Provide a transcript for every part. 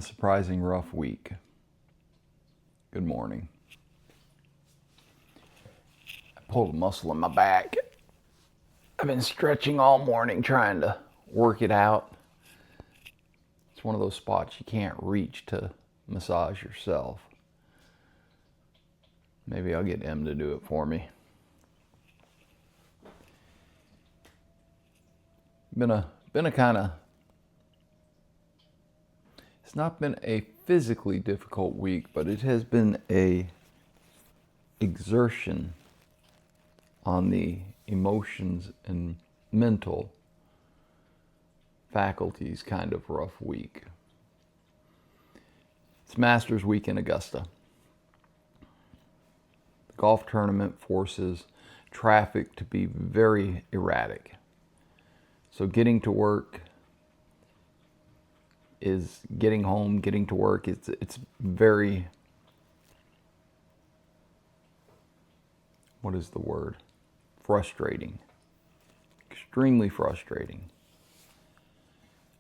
surprising rough week. Good morning. I pulled a muscle in my back. I've been stretching all morning trying to work it out. It's one of those spots you can't reach to massage yourself. Maybe I'll get Em to do it for me. Been a kind of, it's not been a physically difficult week, but it has been a exertion on the emotions and mental faculties kind of rough week. It's Masters Week in Augusta. The golf tournament forces traffic to be very erratic. So getting to work is getting home, getting to work. It's very, what is the word? Frustrating. Extremely frustrating.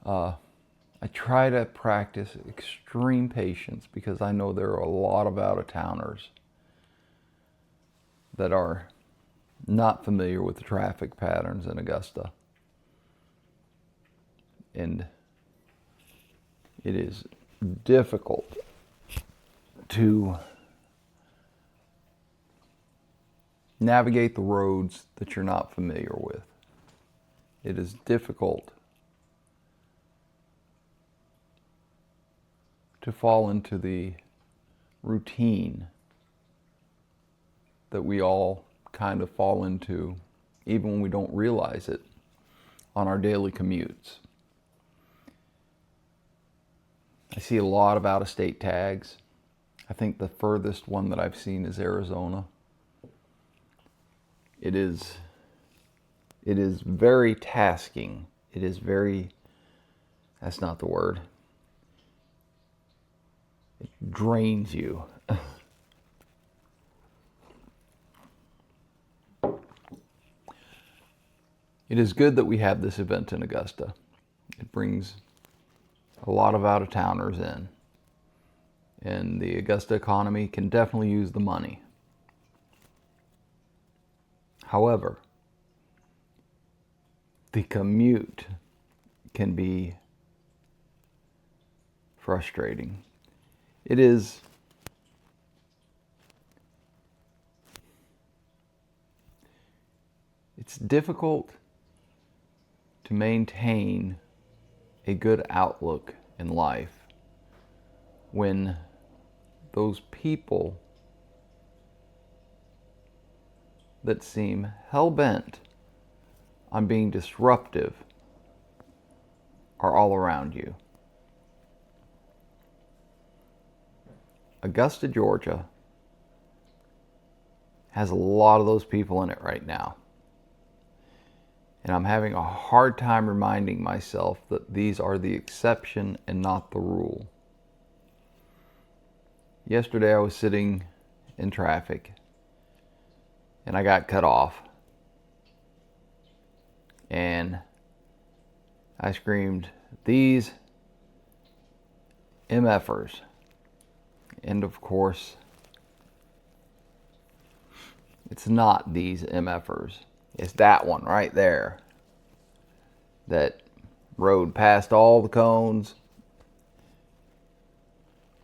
I try to practice extreme patience because I know there are a lot of out-of-towners that are not familiar with the traffic patterns in Augusta. And it is difficult to navigate the roads that you're not familiar with. It is difficult to fall into the routine that we all kind of fall into, even when we don't realize it, on our daily commutes. I see a lot of out-of-state tags. I think the furthest one that I've seen is Arizona. It is very tasking. It is very, that's not the word. It drains you. It is good that we have this event in Augusta. It brings a lot of out-of-towners in. And the Augusta economy can definitely use the money. However, the commute can be frustrating. It's difficult to maintain a good outlook in life when those people that seem hell-bent on being disruptive are all around you. Augusta, Georgia has a lot of those people in it right now. And I'm having a hard time reminding myself that these are the exception and not the rule. Yesterday I was sitting in traffic and I got cut off. And I screamed, "These MFers." And of course, it's not these MFers. It's that one right there that rode past all the cones,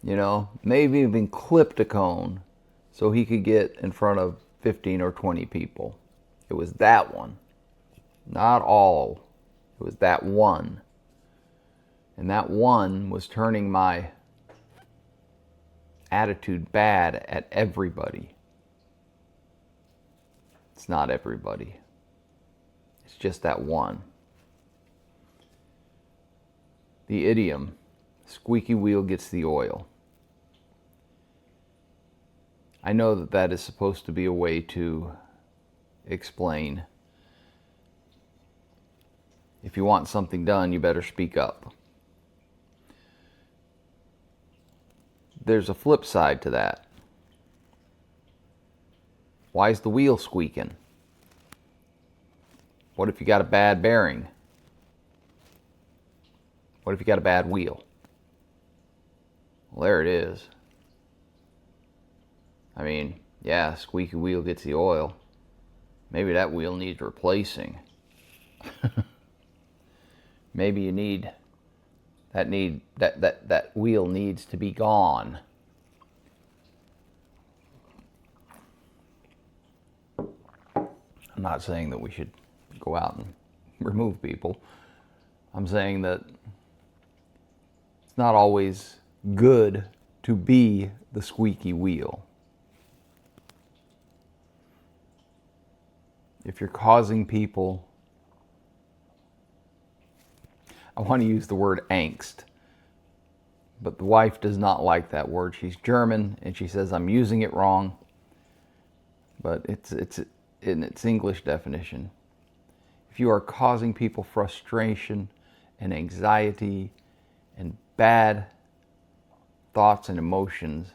maybe even clipped a cone so he could get in front of 15 or 20 people. It was that one. Not all. It was that one. And that one was turning my attitude bad at everybody. It's not everybody. It's just that one. The idiom, squeaky wheel gets the oil. I know that that is supposed to be a way to explain, if you want something done, you better speak up. There's a flip side to that. Why is the wheel squeaking? What if you got a bad bearing? What if you got a bad wheel? Well, there it is. I mean, yeah, squeaky wheel gets the oil. Maybe that wheel needs replacing. Maybe you need that wheel needs to be gone. I'm not saying that we should go out and remove people. I'm saying that it's not always good to be the squeaky wheel. If you're causing people, I want to use the word angst, but the wife does not like that word. She's German and she says I'm using it wrong, but it's in its English definition. If you are causing people frustration and anxiety and bad thoughts and emotions,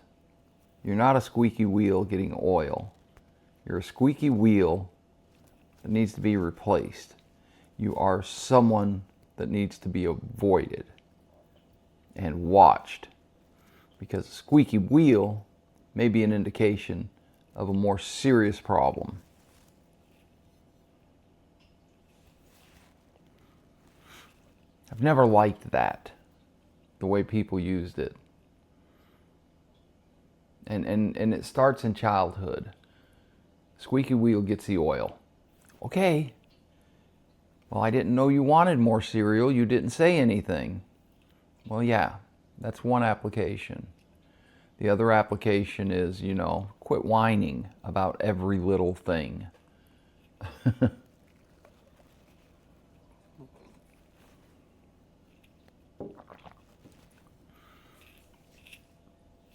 you're not a squeaky wheel getting oil. You're a squeaky wheel that needs to be replaced. You are someone that needs to be avoided and watched, because a squeaky wheel may be an indication of a more serious problem. I've never liked that, the way people used it. And it starts in childhood. Squeaky wheel gets the oil. Okay. Well, I didn't know you wanted more cereal. You didn't say anything. Well, yeah, that's one application. The other application is, quit whining about every little thing.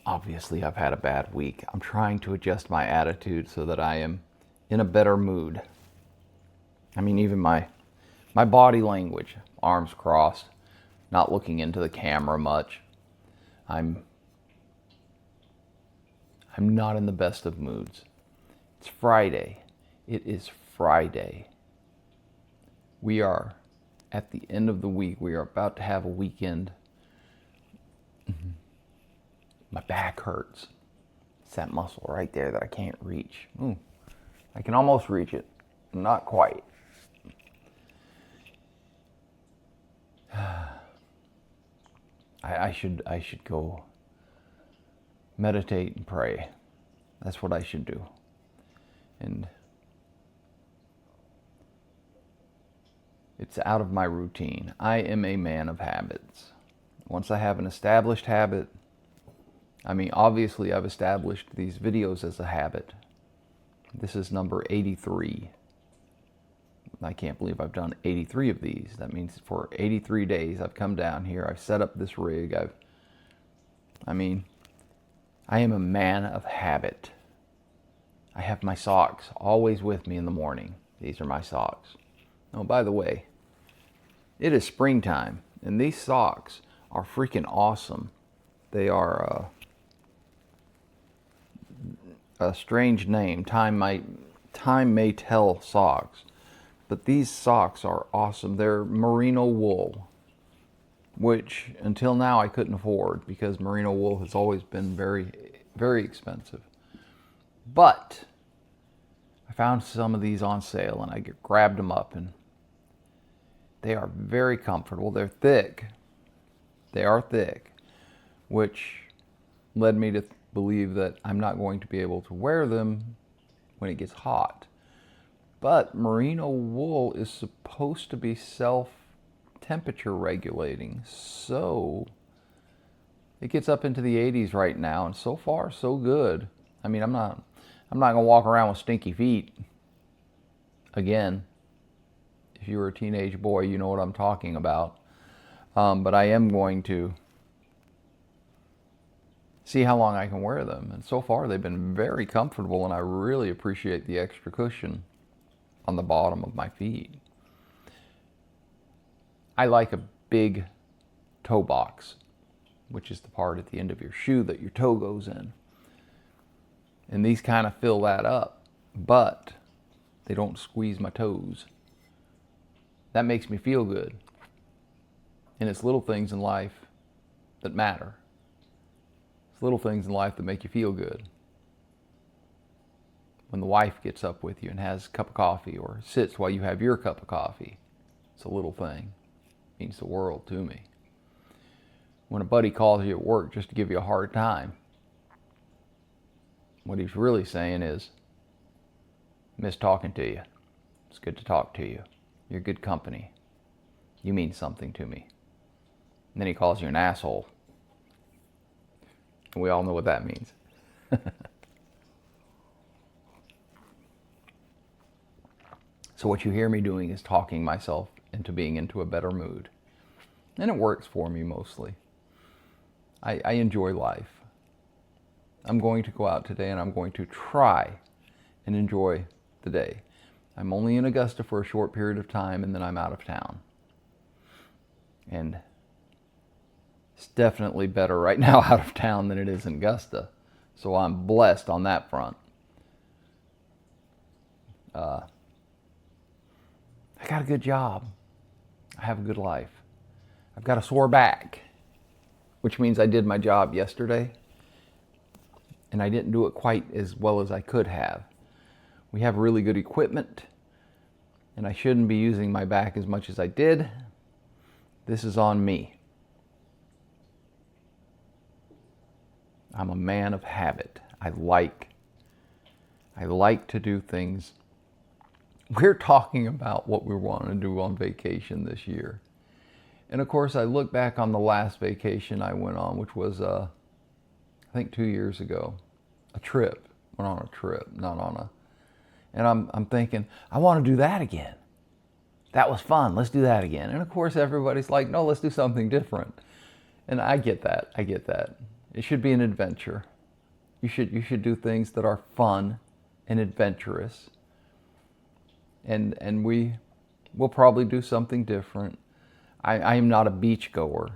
Obviously, I've had a bad week. I'm trying to adjust my attitude so that I am in a better mood. I mean, even my body language, arms crossed, not looking into the camera much. I'm not in the best of moods. It's Friday. It is Friday. We are at the end of the week. We are about to have a weekend. My back hurts. It's that muscle right there that I can't reach. Ooh, I can almost reach it. Not quite. I should go meditate and pray. That's what I should do. And it's out of my routine. I am a man of habits. Once I have an established habit, I mean, obviously I've established these videos as a habit. This is number 83. I can't believe I've done 83 of these. That means for 83 days I've come down here, I've set up this rig, I am a man of habit. I have my socks always with me in the morning. These are my socks. Oh, by the way, it is springtime, and these socks are freaking awesome. They are a strange name, Time May Tell socks. But these socks are awesome. They're merino wool, which until now I couldn't afford because merino wool has always been very, very expensive. But I found some of these on sale and I grabbed them up, and they are very comfortable. They're thick. They are thick, which led me to believe that I'm not going to be able to wear them when it gets hot. But merino wool is supposed to be self-temperature regulating, so it gets up into the 80s right now, and so far so good. I mean, I'm not gonna walk around with stinky feet again. If you were a teenage boy, you know what I'm talking about. But I am going to see how long I can wear them, and so far they've been very comfortable, and I really appreciate the extra cushion on the bottom of my feet. I like a big toe box, which is the part at the end of your shoe that your toe goes in. And these kind of fill that up, but they don't squeeze my toes. That makes me feel good. And it's little things in life that matter. It's little things in life that make you feel good. When the wife gets up with you and has a cup of coffee or sits while you have your cup of coffee, it's a little thing. It means the world to me. When a buddy calls you at work just to give you a hard time, what he's really saying is, miss talking to you. It's good to talk to you. You're good company. You mean something to me. And then he calls you an asshole. And we all know what that means. So what you hear me doing is talking myself into being into a better mood. And it works for me mostly. I enjoy life. I'm going to go out today and I'm going to try and enjoy the day. I'm only in Augusta for a short period of time and then I'm out of town. And it's definitely better right now out of town than it is in Augusta. So I'm blessed on that front. I got a good job. I have a good life. I've got a sore back, which means I did my job yesterday and I didn't do it quite as well as I could have. We have really good equipment and I shouldn't be using my back as much as I did. This is on me. I'm a man of habit. I like to do things. We're talking about what we want to do on vacation this year. And of course, I look back on the last vacation I went on, which was, I think 2 years ago. A trip. Went on a trip, not on a... And I'm thinking, I want to do that again. That was fun. Let's do that again. And of course, everybody's like, no, let's do something different. And I get that. I get that. It should be an adventure. You should do things that are fun and adventurous. And we'll probably do something different. I am not a beach goer.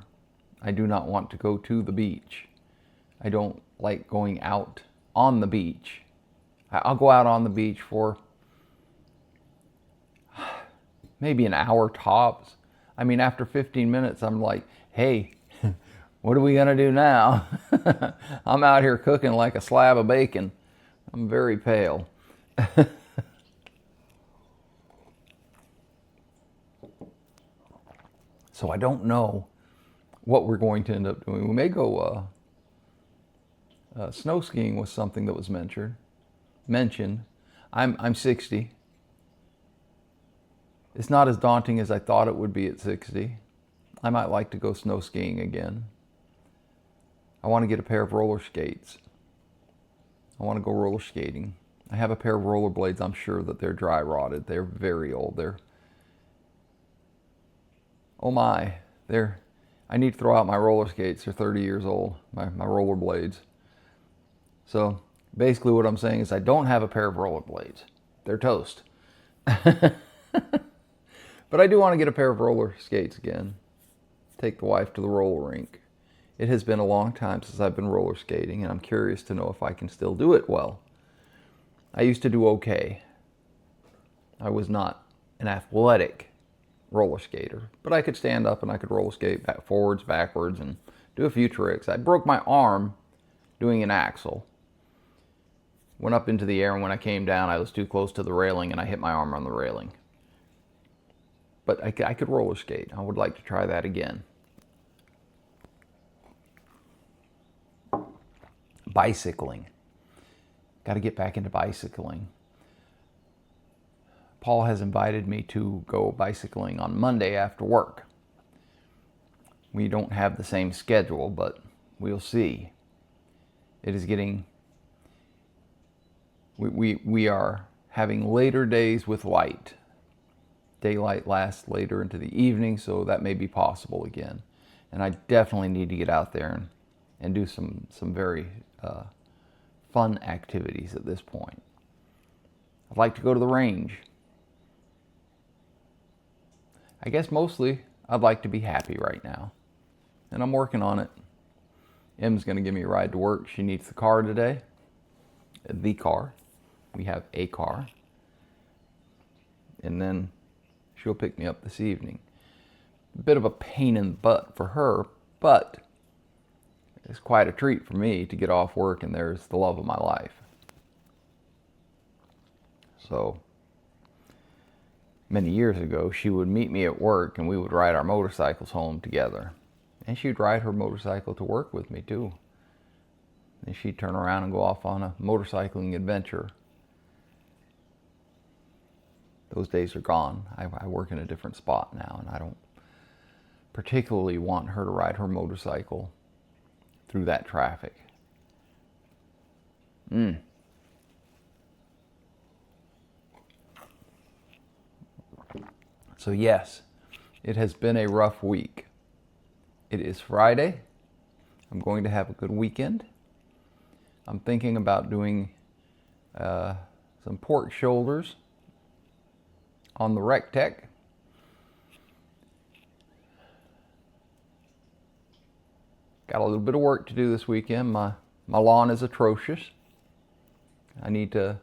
I do not want to go to the beach. I don't like going out on the beach. I'll go out on the beach for maybe an hour tops. I mean, after 15 minutes, I'm like, hey, what are we gonna do now? I'm out here cooking like a slab of bacon. I'm very pale. So I don't know what we're going to end up doing. We may go snow skiing was something that was mentioned. I'm 60. It's not as daunting as I thought it would be at 60. I might like to go snow skiing again. I want to get a pair of roller skates. I want to go roller skating. I have a pair of roller blades. I'm sure that they're dry rotted. They're very old. Oh my, I need to throw out my roller skates. They're 30 years old, my roller blades. So basically what I'm saying is I don't have a pair of roller blades. They're toast. But I do want to get a pair of roller skates again. Take the wife to the roller rink. It has been a long time since I've been roller skating and I'm curious to know if I can still do it well. I used to do okay. I was not an athletic roller skater, but I could stand up and I could roller skate forwards, backwards, and do a few tricks. I broke my arm doing an axle. Went up into the air, and when I came down, I was too close to the railing, and I hit my arm on the railing. But I could roller skate. I would like to try that again. Bicycling. Got to get back into bicycling. Paul has invited me to go bicycling on Monday after work. We don't have the same schedule, but we'll see. It is getting... We are having later days with light. Daylight lasts later into the evening, so that may be possible again. And I definitely need to get out there and do some very fun activities at this point. I'd like to go to the range. I guess mostly I'd like to be happy right now. And I'm working on it. Em's going to give me a ride to work. She needs the car today. The car. We have a car. And then she'll pick me up this evening. A bit of a pain in the butt for her, but it's quite a treat for me to get off work and there's the love of my life. So many years ago, she would meet me at work and we would ride our motorcycles home together. And she'd ride her motorcycle to work with me too. And she'd turn around and go off on a motorcycling adventure. Those days are gone. I work in a different spot now, and I don't particularly want her to ride her motorcycle through that traffic. So yes, it has been a rough week. It is Friday. I'm going to have a good weekend. I'm thinking about doing some pork shoulders on the Rectech. Got a little bit of work to do this weekend. My lawn is atrocious. I need to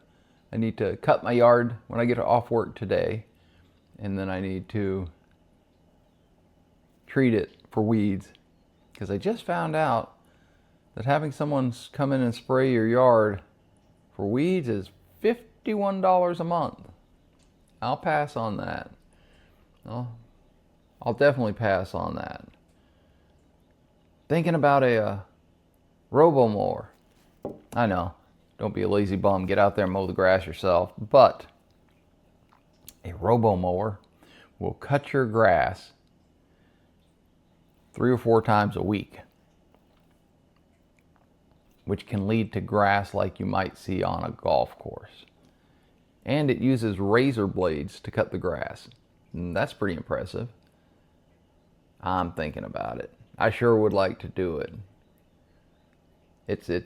cut my yard when I get off work today, and then I need to treat it for weeds, because I just found out that having someone come in and spray your yard for weeds is $51 a month. I'll pass on that. I'll definitely pass on that. Thinking about a robo-mower. I know, don't be a lazy bum, get out there and mow the grass yourself, but a robo-mower will cut your grass 3 or 4 times a week, which can lead to grass like you might see on a golf course. And it uses razor blades to cut the grass. And that's pretty impressive. I'm thinking about it. I sure would like to do it. It's the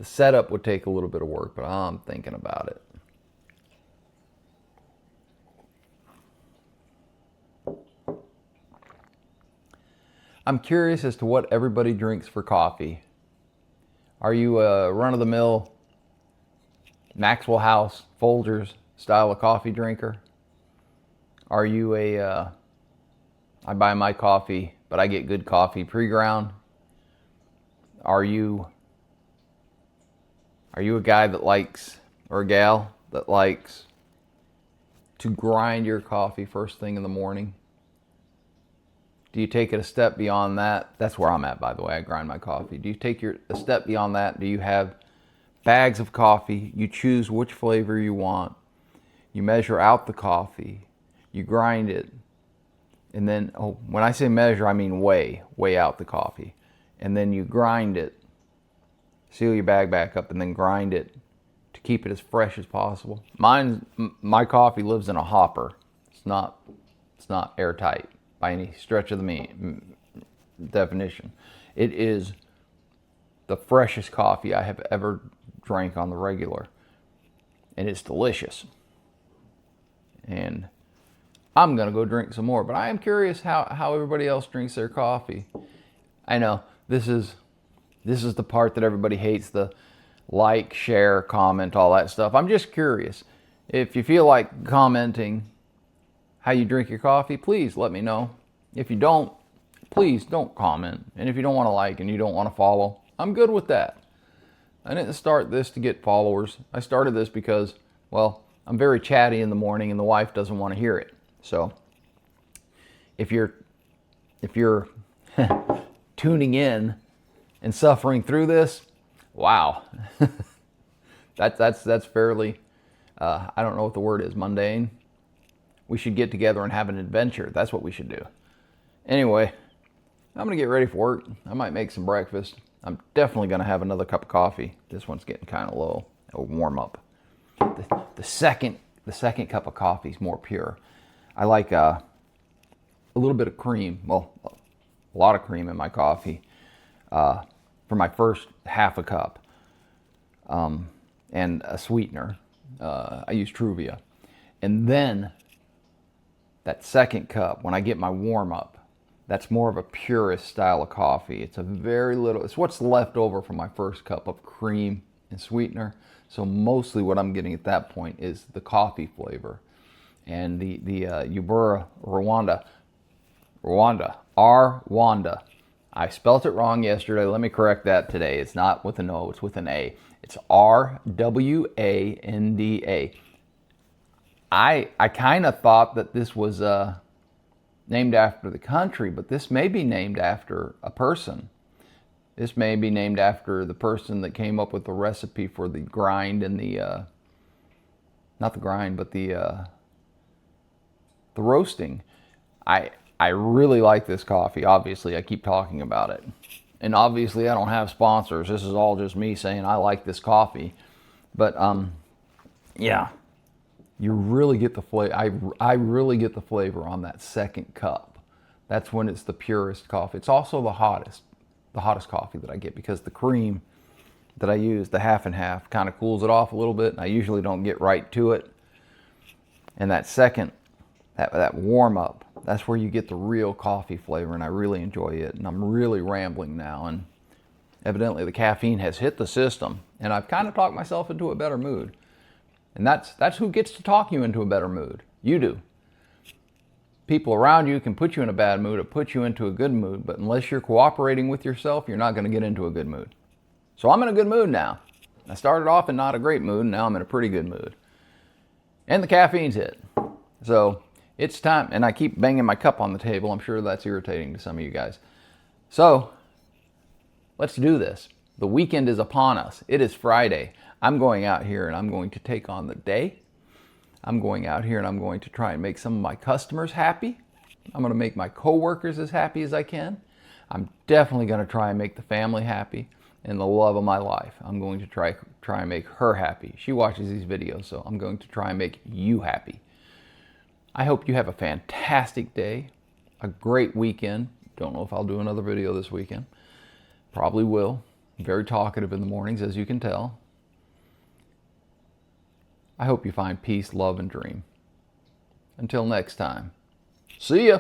setup would take a little bit of work, but I'm thinking about it. I'm curious as to what everybody drinks for coffee. Are you a run-of-the-mill Maxwell House, Folgers style of coffee drinker? Are you I buy my coffee, but I get good coffee pre-ground? Are you a guy that likes, or a gal that likes to grind your coffee first thing in the morning? Do you take it a step beyond that? That's where I'm at, by the way. I grind my coffee. Do you take a step beyond that? Do you have bags of coffee? You choose which flavor you want. You measure out the coffee. You grind it. And then, when I say measure, I mean weigh out the coffee. And then you grind it. Seal your bag back up and then grind it to keep it as fresh as possible. My coffee lives in a hopper. It's not airtight by any stretch of the definition. It is the freshest coffee I have ever drank on the regular, and it's delicious. And I'm gonna go drink some more, but I am curious how everybody else drinks their coffee. I know this is the part that everybody hates, the like, share, comment, all that stuff. I'm just curious. If you feel like commenting how you drink your coffee, please let me know. If you don't, please don't comment. And if you don't want to like and you don't want to follow, I'm good with that. I didn't start this to get followers. I started this because, well, I'm very chatty in the morning and the wife doesn't want to hear it. So if you're tuning in and suffering through this, wow. that's fairly, I don't know what the word is, mundane. We should get together and have an adventure. That's what we should do. Anyway, I'm going to get ready for work. I might make some breakfast. I'm definitely going to have another cup of coffee. This one's getting kind of low. It'll warm up. The second cup of coffee is more pure. I like a little bit of cream. Well, a lot of cream in my coffee for my first half a cup. And a sweetener. I use Truvia. And then that second cup, when I get my warm up, that's more of a purist style of coffee. It's it's what's left over from my first cup of cream and sweetener. So mostly what I'm getting at that point is the coffee flavor. And the Yubura Rwanda. I spelt it wrong yesterday. Let me correct that today. It's not with an O, it's with an A. It's Rwanda. I kind of thought that this was named after the country, but this may be named after a person. This may be named after the person that came up with the recipe for the grind and the, not the grind, but the roasting. I really like this coffee. Obviously, I keep talking about it. And obviously, I don't have sponsors. This is all just me saying I like this coffee. But, yeah, you really get the flavor. I really get the flavor on that second cup. That's when it's the purest coffee. It's also the hottest coffee that I get, because the cream that I use, the half and half, kind of cools it off a little bit. And I usually don't get right to it. And that second, that warm up, that's where you get the real coffee flavor, and I really enjoy it. And I'm really rambling now, and evidently the caffeine has hit the system, and I've kind of talked myself into a better mood. And that's who gets to talk you into a better mood. You do. People around you can put you in a bad mood or put you into a good mood, but unless you're cooperating with yourself, you're not going to get into a good mood. So I'm in a good mood now. I started off in not a great mood, and now I'm in a pretty good mood. And the caffeine's hit. So it's time, and I keep banging my cup on the table. I'm sure that's irritating to some of you guys. So let's do this. The weekend is upon us. It is Friday. I'm going out here and I'm going to take on the day. I'm going out here and I'm going to try and make some of my customers happy. I'm going to make my coworkers as happy as I can. I'm definitely going to try and make the family happy and the love of my life. I'm going to try and make her happy. She watches these videos, so I'm going to try and make you happy. I hope you have a fantastic day, a great weekend. Don't know if I'll do another video this weekend. Probably will. I'm very talkative in the mornings, as you can tell. I hope you find peace, love, and dream. Until next time, see ya.